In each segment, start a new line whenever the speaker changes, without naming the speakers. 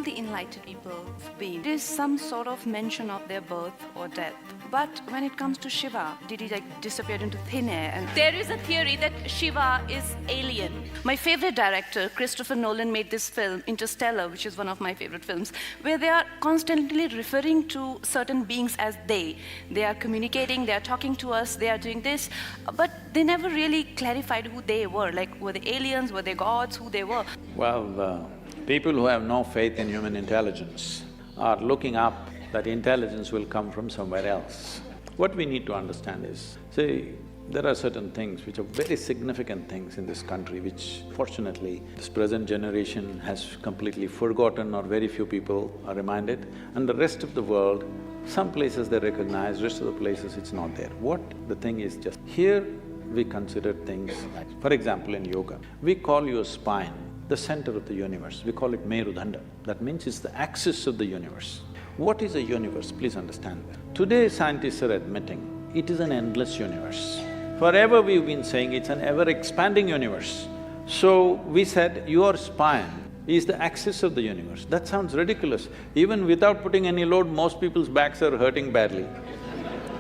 all the enlightened people have been, there is some sort of mention of their birth or death. But when it comes to Shiva, did he disappear into thin air? And there is a theory that Shiva is alien. My favorite director, Christopher Nolan, made this film, Interstellar, which is one of my favorite films, where they are constantly referring to certain beings as they. They are communicating, they are talking to us, they are doing this, but they never really clarified who they were. Like, were they aliens, were they gods, who they were?
Well, people who have no faith in human intelligence are looking up that intelligence will come from somewhere else. What we need to understand is, see, there are certain things which are very significant things in this country which fortunately this present generation has completely forgotten or very few people are reminded, and the rest of the world, some places they recognize, rest of the places it's not there. What the thing is just, here we consider things like, for example in yoga, we call your spine the center of the universe, we call it Merudanda. That means it's the axis of the universe. What is a universe? Please understand that. Today scientists are admitting it is an endless universe. Forever we've been saying it's an ever-expanding universe. So we said your spine is the axis of the universe. That sounds ridiculous. Even without putting any load, most people's backs are hurting badly.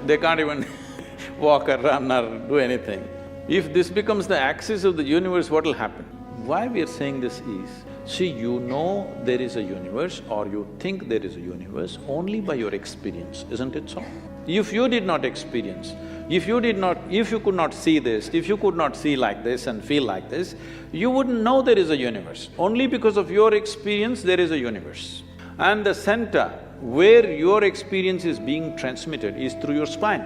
They can't even walk or run or do anything. If this becomes the axis of the universe, what will happen? Why we are saying this is, see, you know there is a universe or you think there is a universe only by your experience, isn't it so? If you did not experience, if you could not see this, if you could not see like this and feel like this, you wouldn't know there is a universe. Only because of your experience there is a universe. And the center where your experience is being transmitted is through your spine.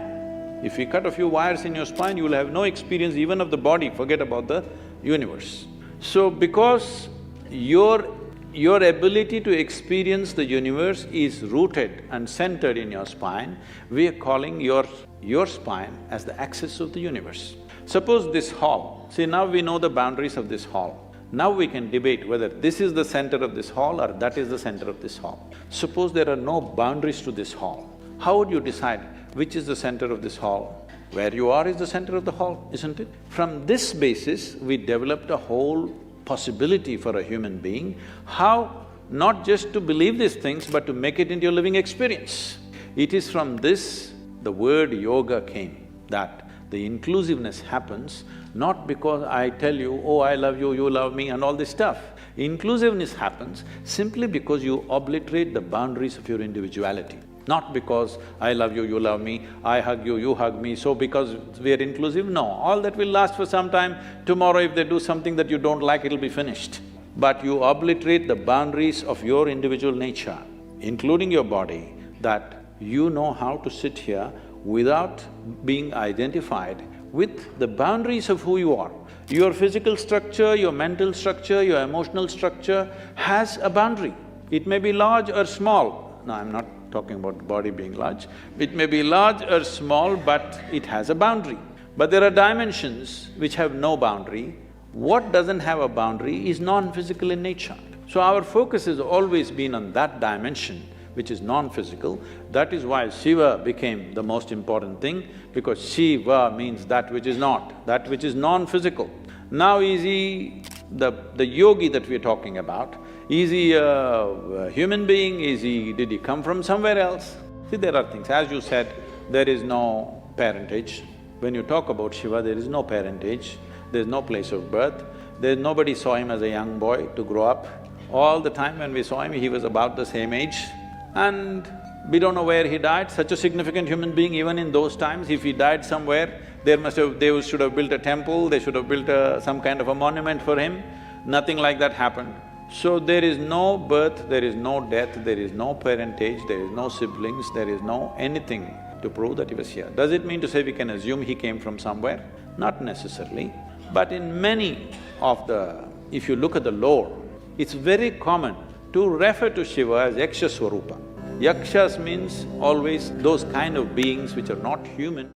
If we cut a few wires in your spine, you will have no experience even of the body, forget about the universe. So because your ability to experience the universe is rooted and centered in your spine, we are calling your spine as the axis of the universe. Suppose this hall, see now we know the boundaries of this hall. Now we can debate whether this is the center of this hall or that is the center of this hall. Suppose there are no boundaries to this hall, how would you decide which is the center of this hall? Where you are is the center of the hall, isn't it? From this basis, we developed a whole possibility for a human being, how not just to believe these things, but to make it into your living experience. It is from this the word yoga came, that the inclusiveness happens not because I tell you, oh, I love you, you love me and all this stuff. Inclusiveness happens simply because you obliterate the boundaries of your individuality. Not because I love you, you love me, I hug you, you hug me, so because we are inclusive, no. All that will last for some time. Tomorrow if they do something that you don't like, it'll be finished. But you obliterate the boundaries of your individual nature, including your body, that you know how to sit here without being identified with the boundaries of who you are. Your physical structure, your mental structure, your emotional structure has a boundary. It may be large or small. No, I'm not talking about the body being large. It may be large or small, but it has a boundary. But there are dimensions which have no boundary. What doesn't have a boundary is non-physical in nature. So our focus has always been on that dimension which is non-physical. That is why Shiva became the most important thing, because Shiva means that which is not, that which is non-physical. Now is he the yogi that we're talking about, is he a human being? Did he come from somewhere else? See, there are things, as you said, there is no parentage. When you talk about Shiva, there is no parentage, there's no place of birth, nobody saw him as a young boy to grow up. All the time when we saw him, he was about the same age, and we don't know where he died. Such a significant human being, even in those times, if he died somewhere, they should have built a temple, they should have built some kind of a monument for him. Nothing like that happened. So there is no birth, there is no death, there is no parentage, there is no siblings, there is no anything to prove that he was here. Does it mean to say we can assume he came from somewhere? Not necessarily. But in many of the… if you look at the lore, it's very common to refer to Shiva as Yaksha Swarupa. Yakshas means always those kind of beings which are not human.